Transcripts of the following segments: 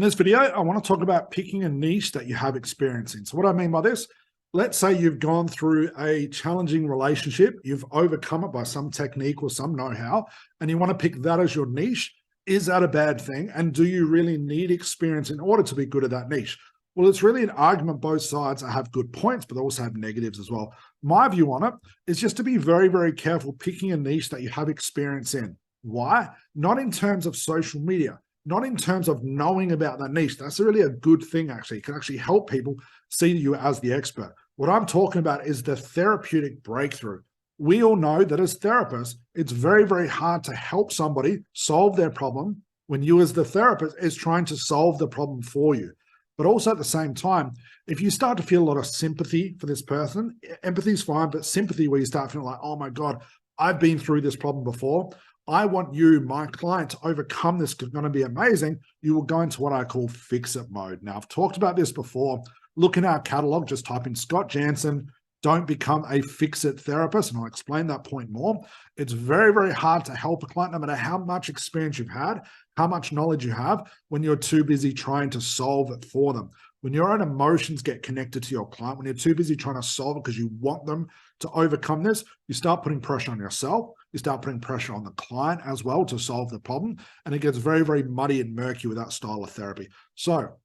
In this video, I want to talk about picking a niche that you have experience in. So what I mean by this, let's say you've gone through a challenging relationship, you've overcome it by some technique or some know-how, and you want to pick that as your niche. Is that a bad thing? And do you really need experience in order to be good at that niche? Well, it's really an argument. Both sides have good points, but they also have negatives as well. My view on it is just to be very, very careful picking a niche that you have experience in. Why? Not in terms of social media, not in terms of knowing about that niche. That's really a good thing, actually. It can actually help people see you as the expert. What I'm talking about is the therapeutic breakthrough. We all know that as therapists, it's very, very hard to help somebody solve their problem when you as the therapist is trying to solve the problem for you. But also at the same time, if you start to feel a lot of sympathy for this person, empathy is fine, but sympathy where you start feeling like, oh my God, I've been through this problem before. I want you, my client, to overcome this because it's going to be amazing. You will go into what I call fix-it mode. Now, I've talked about this before. Look in our catalog, just type in Scott Jansen, don't become a fix-it therapist, and I'll explain that point more. It's very, very hard to help a client, no matter how much experience you've had, how much knowledge you have, when you're too busy trying to solve it for them. When your own emotions get connected to your client, when you're too busy trying to solve it because you want them to overcome this, you start putting pressure on yourself. You start putting pressure on the client as well to solve the problem. And it gets very, very muddy and murky with that style of therapy. So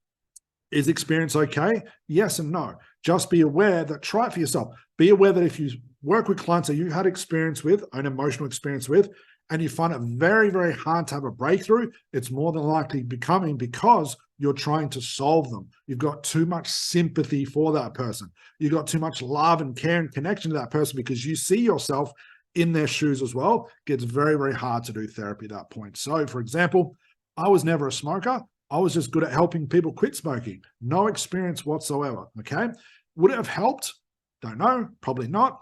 is experience okay? Yes and no. Just be aware that, try it for yourself. Be aware that if you work with clients that you've had experience with, an emotional experience with, and you find it very, very hard to have a breakthrough, it's more than likely becoming because you're trying to solve them. You've got too much sympathy for that person. You've got too much love and care and connection to that person because you see yourself in their shoes as well. It gets very, very hard to do therapy at that point. So for example, I was never a smoker. I was just good at helping people quit smoking. No experience whatsoever, okay? Would it have helped? Don't know, probably not.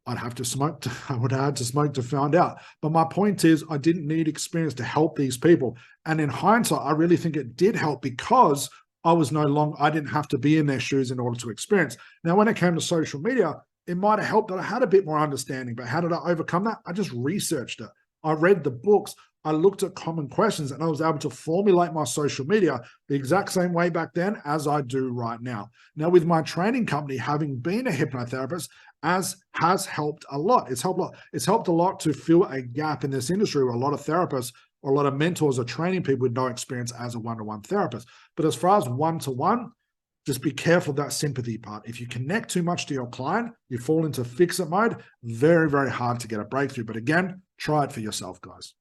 I'd have to smoke, I would have had to smoke to find out. But my point is I didn't need experience to help these people. And in hindsight, I really think it did help because I didn't have to be in their shoes in order to experience. Now, when it came to social media, it might have helped that I had a bit more understanding, but how did I overcome that? I just researched it. I read the books. I looked at common questions and I was able to formulate my social media the exact same way back then as I do right now. Now, with my training company, having been a hypnotherapist, has helped a lot. It's helped a lot. It's helped a lot to fill a gap in this industry where a lot of therapists or a lot of mentors are training people with no experience as a one-to-one therapist. But as far as one-to-one, just be careful of that sympathy part. If you connect too much to your client, you fall into fix-it mode. Very, very hard to get a breakthrough. But again, try it for yourself, guys.